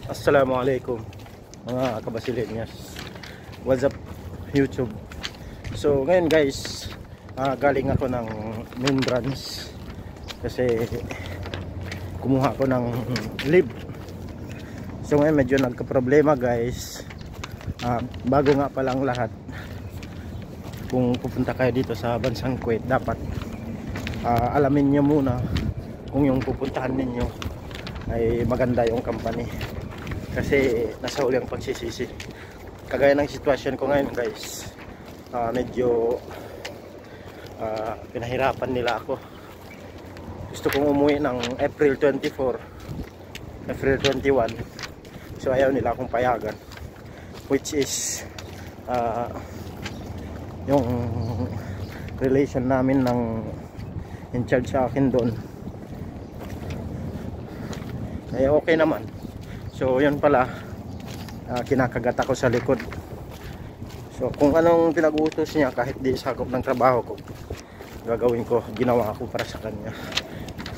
Assalamualaikum mga kabasilenyas. What's up YouTube? So ngayon guys, galing ako ng main branch kasi kumuha ko ng leave. So ngayon medyo nagka-problema guys. Bago nga palang lahat, kung pupunta kayo dito sa bansang Kuwait, dapat alamin nyo muna kung yung pupuntahan ninyo ay maganda yung company, kasi nasa huli ang pagsisisi. Kagaya ng sitwasyon ko ngayon guys, medyo pinahirapan nila ako. Gusto kong umuwi ng April 24, April 21, so ayaw nila akong payagan, which is yung relation namin ng in charge sa akin doon ay okay naman. So yun pala, kinakagat ako sa likod. So kung anong pinag-uutos niya, kahit di sakop ng trabaho ko, gagawin ko, ginawa ko para sa kanya.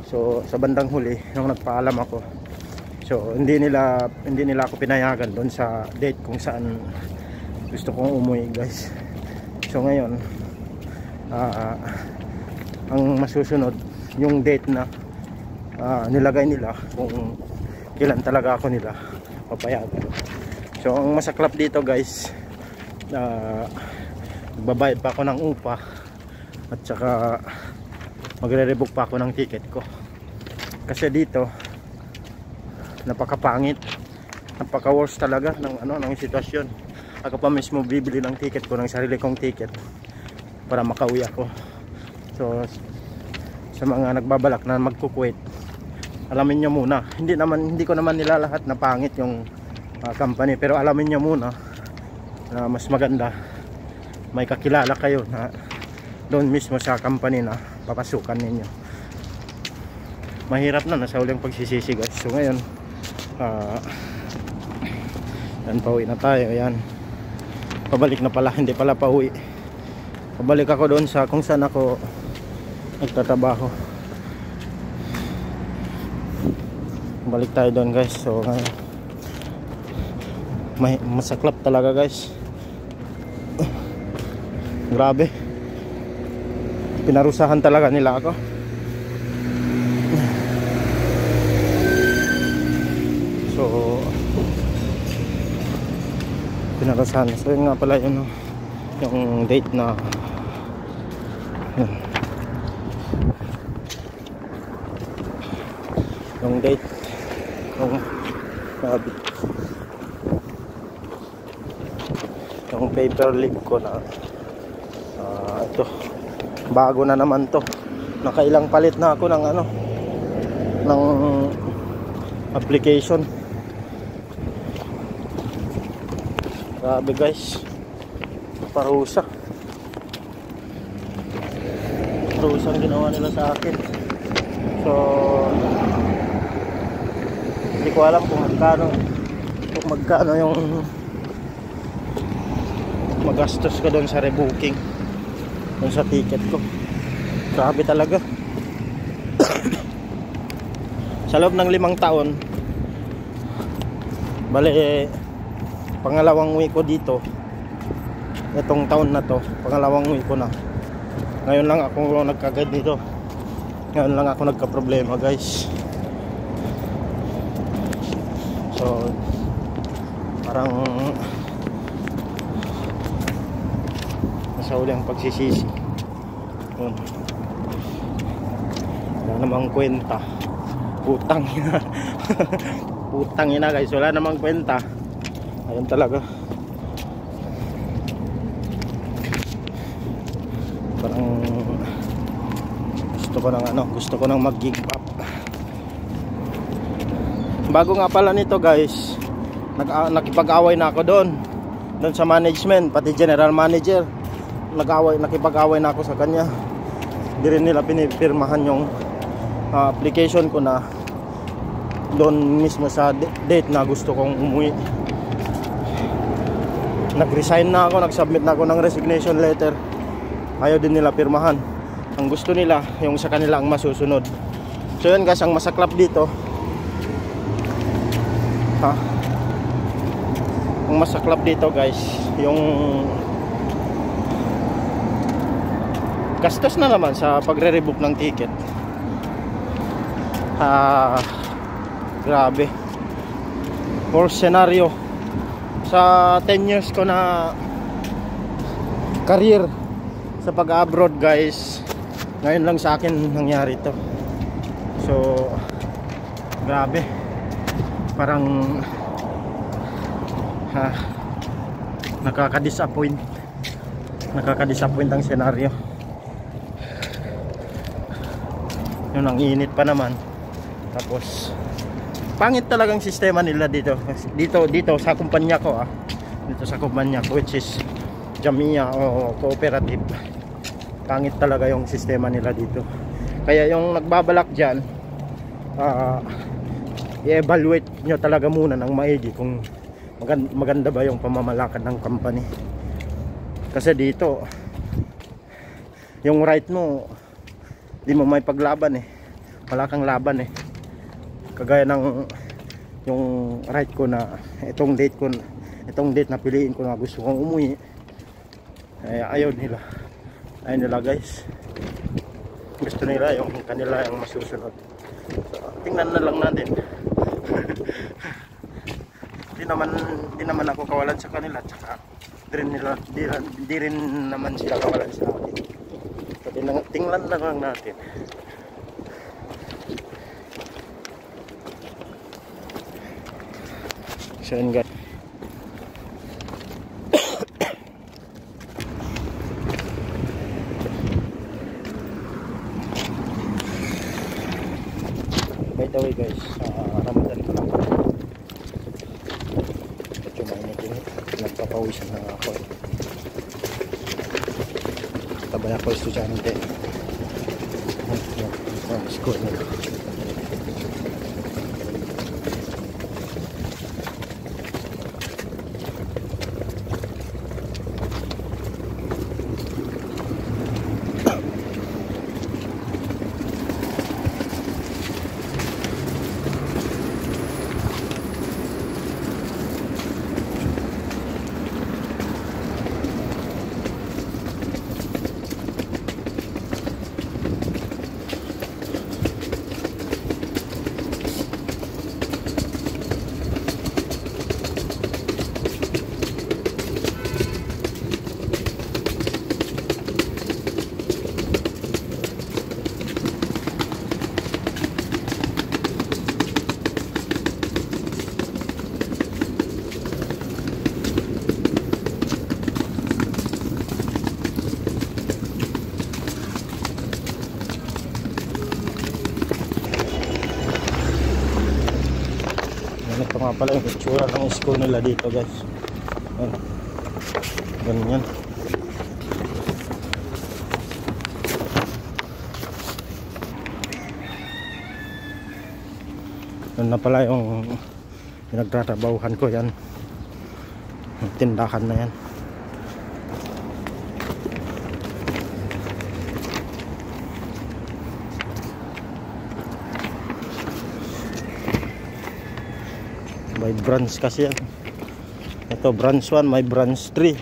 So sa bandang huli, nung nagpaalam ako, so hindi nila ako pinayagan doon sa date kung saan gusto kong umuwi guys. So ngayon, ang masusunod yung date na nilagay nila, kung kailan talaga ako nila papayagan. So ang masaklap dito guys, magbabayad pa ako ng upa at saka magre-rebook pa ako ng ticket ko, kasi dito napakapangit, napaka-worst talaga ng ng sitwasyon. Ako pa mismo bibili ng ticket ko, ng sarili kong ticket, para makauwi ako. So sa mga nagbabalak na magkukuwait, alamin nyo muna, hindi ko naman nilalahat na pangit yung company, pero alamin nyo muna na mas maganda may kakilala kayo na doon mismo sa company na papasukan ninyo. Mahirap na, nasa huling pagsisisi guys. So ngayon, yan, pauwi na tayo. Ayan, pabalik na pala, hindi pala pauwi, pabalik ako doon sa kung saan ako nagtatrabaho. Balik tayo doon guys. So ngayon, masaklap talaga guys, grabe, pinarusahan talaga nila ako. So pinarusahan. So yun nga pala yun, yung date na yun. Yung date, yung paper leave ko na ito, bago na naman to, nakailang palit na ako ng ng application. Grabe guys, parusang ginawa nila sa akin. So hindi ko alam kung magkano yung magastos ko doon sa rebooking, doon sa ticket ko. Grabe talaga. Sa loob ng 5 taon, bale pangalawang week ko dito, itong taon na to, pangalawang week ko na. Ngayon lang ako nagkagad dito, ngayon lang ako nagka-problema guys. So parang nasa huli ang pagsisisi. Wala namang kwenta, putang ina. Putang ina guys, wala namang kwenta. Ayun talaga, parang gusto ko nang mag-give up. Bago nga pala nito guys, nakipag-away na ako doon sa management, pati general manager. Nakipag-away na ako sa kanya. Di rin nila pinipirmahan yung application ko na doon mismo sa date na gusto kong umuwi. Nag-resign na ako, nag-submit na ako ng resignation letter. Ayaw din nila pirmahan. Ang gusto nila yung sa kanila ang masusunod. So yun guys, ang masaklap dito, ang masaklap dito guys, yung gastos na naman sa pagre-rebook ng ticket. Grabe. For scenario, sa 10 years ko na career sa pag-abroad guys, ngayon lang sa akin nangyari to. So grabe, parang nakaka-disappoint ang senaryo. Yun, ang init pa naman. Tapos pangit talagang sistema nila dito sa kumpanya ko, dito sa kumpanya ko, which is Jamia o cooperative. Pangit talaga yung sistema nila dito. Kaya yung nagbabalak dyan, i-evaluate nyo talaga muna ng maigi kung maganda ba yung pamamalakad ng company. Kasi dito yung right mo di mo may paglaban wala kang laban kagaya ng yung right ko na itong date na piliin ko na gusto kong umuwi, ayaw nila guys. Gusto nila yung kanila yung masusunod. So, tingnan na lang natin. Di naman ako kawalan sa kanila, tsaka di rin naman sila kawalan sa akin. So, tingnan na lang natin. So yun guys, by the way guys, Ramadan ko lang. Medyo mainit, nagpapawisan na ako. Tabay ako estudyante ng school nila. Ito nga pala yung itsura ng school nila dito guys. Ganyan. Yan na pala yung pinagtatrabahuhan ko, yan. Yung tindahan na yan. May branch kasi yan. Ito branch 1, may branch 3,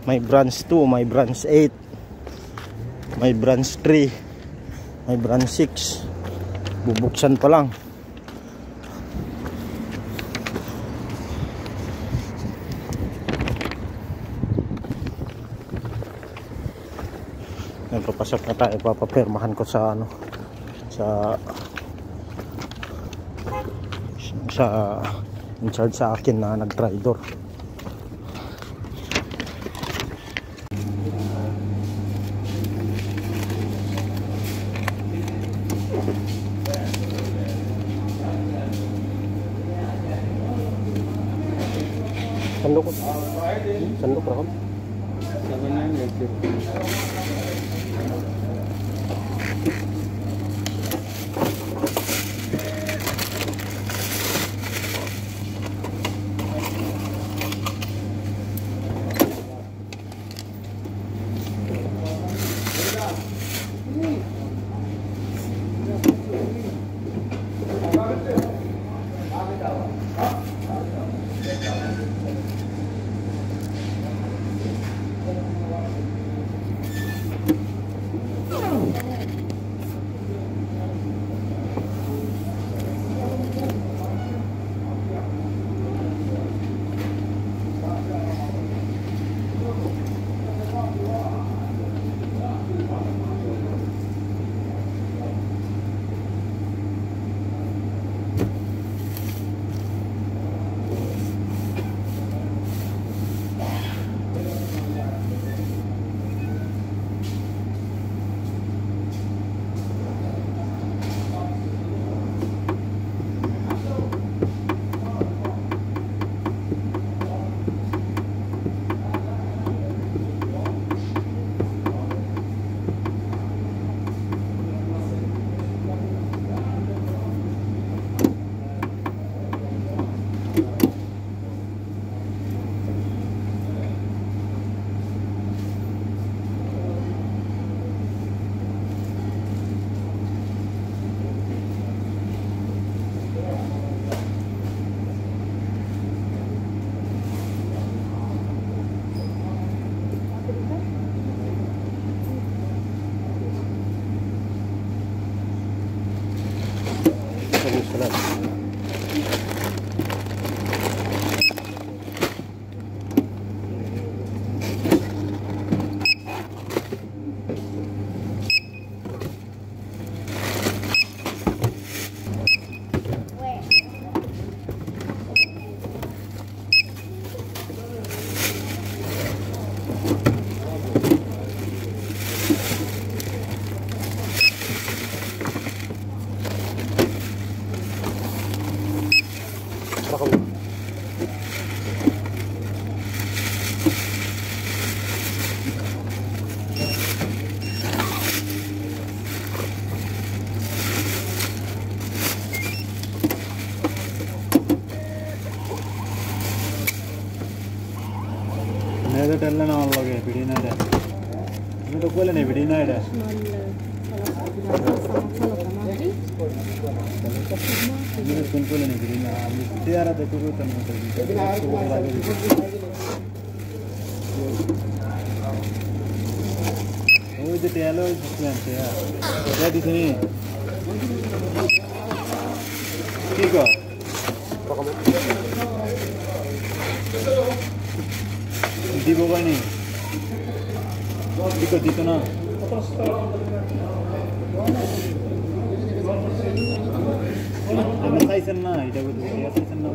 may branch 2, may branch 8, may branch 3, may branch 6. Bubuksan pa lang. Papasok na tayo, papapirmahan ko sa in charge sa akin na nag-tridor. Sandok ra ko. मैं तो टल्ला ना वाला के पीड़ी ना है मैं तो कोले नहीं पीड़ी ना है मैं तो कोले नहीं पीड़ी ना अभी तेरा तो कोई तो नहीं वो जो तेलो इसमें से यार क्या दिखनी ठीक है di bawah nih ikut itu nah size na ita ko siya size na